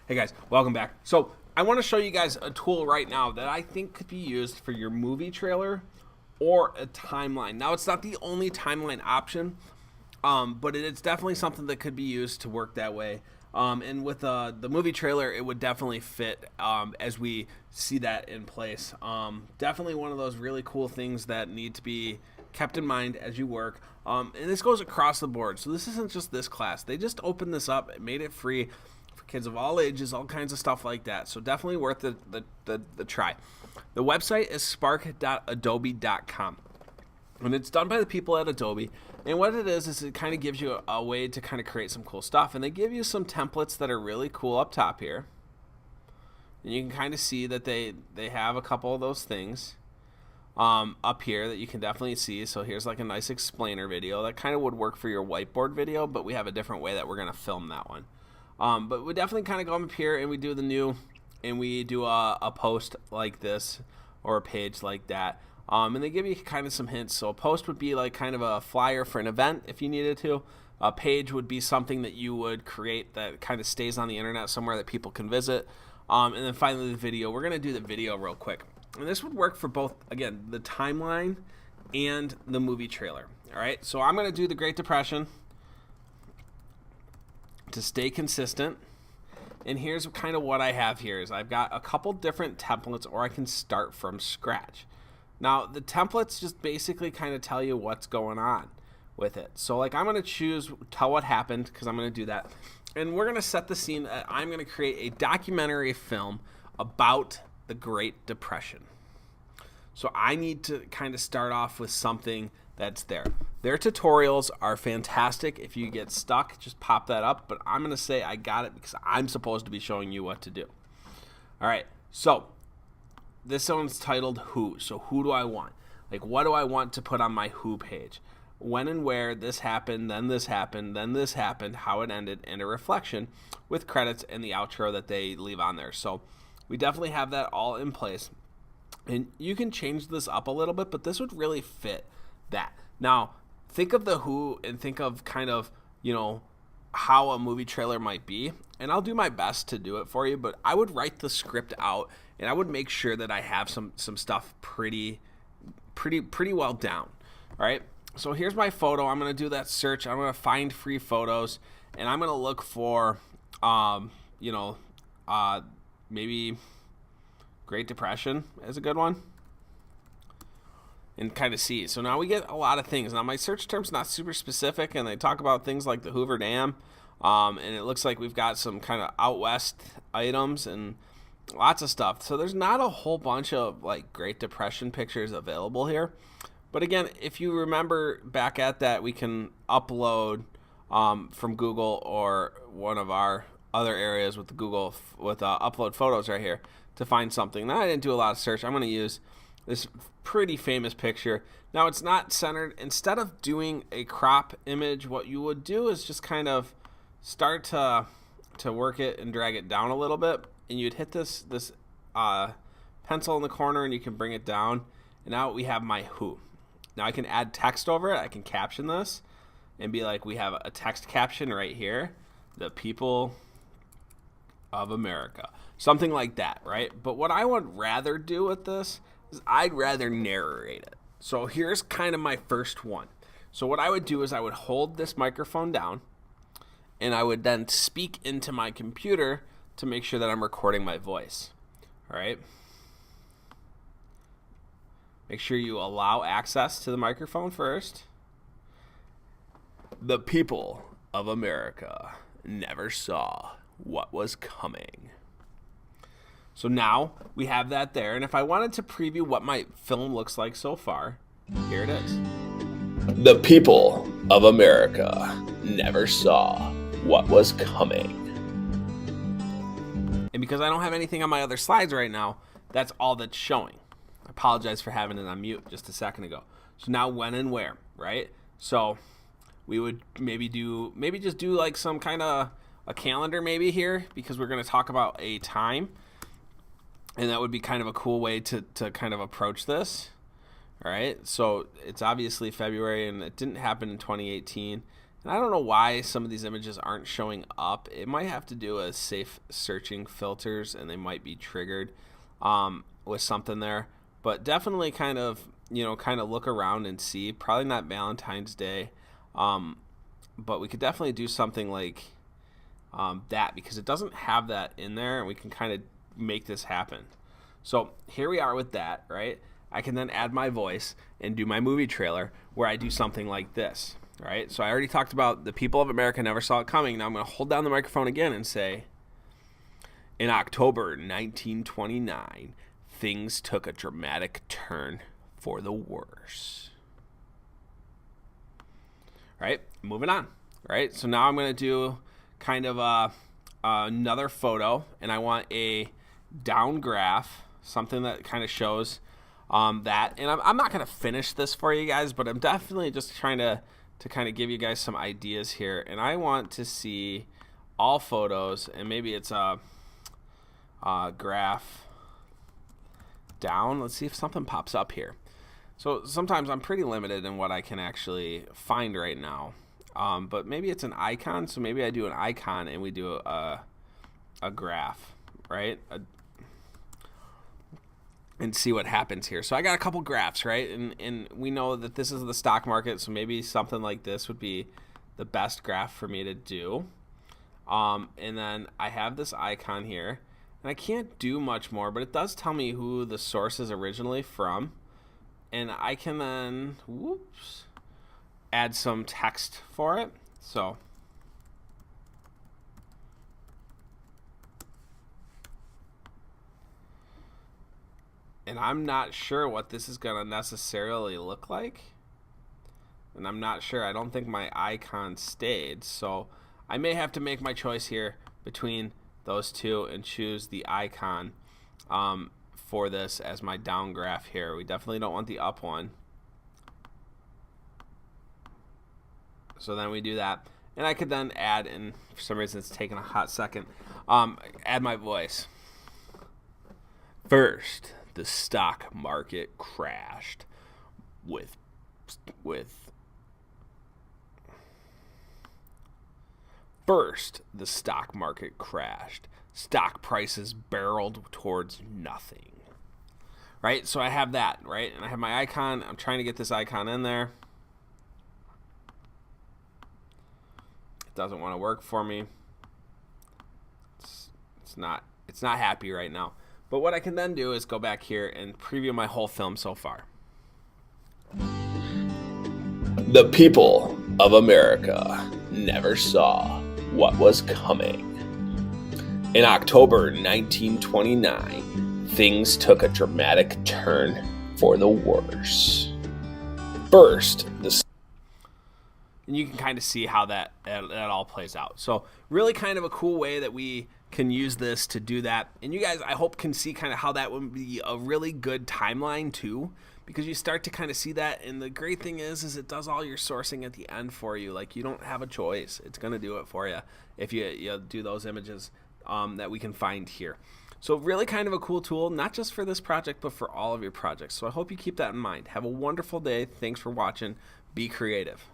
Hey guys, welcome back. So I want to show you guys a tool right now that I think could be used for your movie trailer or a timeline. Now it's not the only timeline option, but it's definitely something that could be used to work that way. And with the movie trailer, it would definitely fit as we see that in place. Definitely one of those really cool things that need to be kept in mind as you work. And this goes across the board. So this isn't just this class. They just opened this up, made it free for kids of all ages, all kinds of stuff like that. So definitely worth the try. The website is spark.adobe.com. And it's done by the people at Adobe. And what it is it kind of gives you a way to kind of create some cool stuff. And they give you some templates that are really cool up top here. And you can kind of see that they have a couple of those things up here that you can definitely see. So here's like a nice explainer video. That kind of would work for your whiteboard video, but we have a different way that we're going to film that one. But we definitely kind of go up here and we do the new, and we do a post like this or a page like that. And they give you kind of some hints. So a post would be like kind of a flyer for an event if you needed to. A page would be something that you would create that kind of stays on the internet somewhere that people can visit. And then finally the video. We're going to do the video real quick. And this would work for both, again, the timeline and the movie trailer. All right, so I'm going to do the Great Depression to stay consistent. And here's kind of what I have here is I've got a couple different templates, or I can start from scratch. Now, the templates just basically kind of tell you what's going on with it. So like I'm going to choose tell what happened, because I'm going to do that. And we're going to set the scene that I'm going to create a documentary film about the Great Depression. So I need to kind of start off with something that's there. Their tutorials are fantastic. If you get stuck, just pop that up. But I'm going to say I got it because I'm supposed to be showing you what to do. All right, so this one's titled Who. So who do I want? Like, what do I want to put on my Who page? When and where this happened, then this happened, then this happened, how it ended, and a reflection with credits and the outro that they leave on there. So we definitely have that all in place. And you can change this up a little bit, but this would really fit that. Now, think of the Who and think of kind of, how a movie trailer might be. And I'll do my best to do it for you, but I would write the script out and I would make sure that I have some stuff pretty well down. All right. So here's my photo. I'm going to do that search. I'm going to find free photos, and I'm going to look for, maybe Great Depression is a good one, and kind of see. So now we get a lot of things. Now my search term's not super specific, and they talk about things like the Hoover Dam, and it looks like we've got some kind of out west items and lots of stuff. So there's not a whole bunch of like Great Depression pictures available here. But again, if you remember back at that, we can upload from Google or one of our other areas with the Google with upload photos right here to find something. Now I didn't do a lot of search. I'm going to use this pretty famous picture. Now it's not centered. Instead of doing a crop image, what you would do is just kind of start to work it and drag it down a little bit, and you'd hit this pencil in the corner, and you can bring it down. And now we have my Who. Now I can add text over it. I can caption this and be like, we have a text caption right here. The people of America. Something like that, right? But what I would rather do with this is I'd rather narrate it. So here's kind of my first one. So what I would do is I would hold this microphone down, and I would then speak into my computer to make sure that I'm recording my voice. All right? Make sure you allow access to the microphone first. The people of America never saw what was coming. So now we have that there. And if I wanted to preview what my film looks like so far, here it is. The people of America never saw what was coming. And because I don't have anything on my other slides right now, that's all that's showing. I apologize for having it on mute just a second ago. So now when and where, right? So we would maybe just do like some kind of a calendar maybe here, because we're going to talk about a time. And that would be kind of a cool way to kind of approach this. All right. So it's obviously February, and it didn't happen in 2018. And I don't know why some of these images aren't showing up. It might have to do with safe searching filters, and they might be triggered with something there. But definitely kind of look around and see. Probably not Valentine's Day, but we could definitely do something like that, because it doesn't have that in there, and we can kind of make this happen. So here we are with that, right? I can then add my voice and do my movie trailer where I do something like this, right? So I already talked about the people of America never saw it coming. Now I'm going to hold down the microphone again and say, in October 1929, things took a dramatic turn for the worse. Right? Moving on, right? So now I'm going to do kind of another photo, and I want a down graph, something that kind of shows that. And I'm not going to finish this for you guys, but I'm definitely just trying to kind of give you guys some ideas here. And I want to see all photos, and maybe it's a graph down. Let's see if something pops up here. So sometimes I'm pretty limited in what I can actually find right now. But maybe it's an icon, so maybe I do an icon and we do a graph, right? And see what happens here. So I got a couple graphs, right? And we know that this is the stock market, so maybe something like this would be the best graph for me to do. And then I have this icon here, and I can't do much more, but it does tell me who the source is originally from. And I can then, add some text for it. So and I'm not sure what this is going to necessarily look like. And I'm not sure. I don't think my icon stayed. So I may have to make my choice here between those two and choose the icon for this as my down graph here. We definitely don't want the up one. So then we do that. And I could then add, and for some reason it's taking a hot second, add my voice. First, the stock market crashed First, the stock market crashed. Stock prices barreled towards nothing. Right? So I have that, right? And I have my icon. I'm trying to get this icon in there. It doesn't want to work for me. It's not happy right now. But what I can then do is go back here and preview my whole film so far. The people of America never saw what was coming. In October 1929, things took a dramatic turn for the worse. First, and you can kind of see how that all plays out. So really kind of a cool way that we can use this to do that. And you guys, I hope, can see kind of how that would be a really good timeline too, because you start to kind of see that. And the great thing is it does all your sourcing at the end for you. Like, you don't have a choice. It's going to do it for you if you do those images that we can find here. So really kind of a cool tool, not just for this project, but for all of your projects. So I hope you keep that in mind. Have a wonderful day. Thanks for watching. Be creative.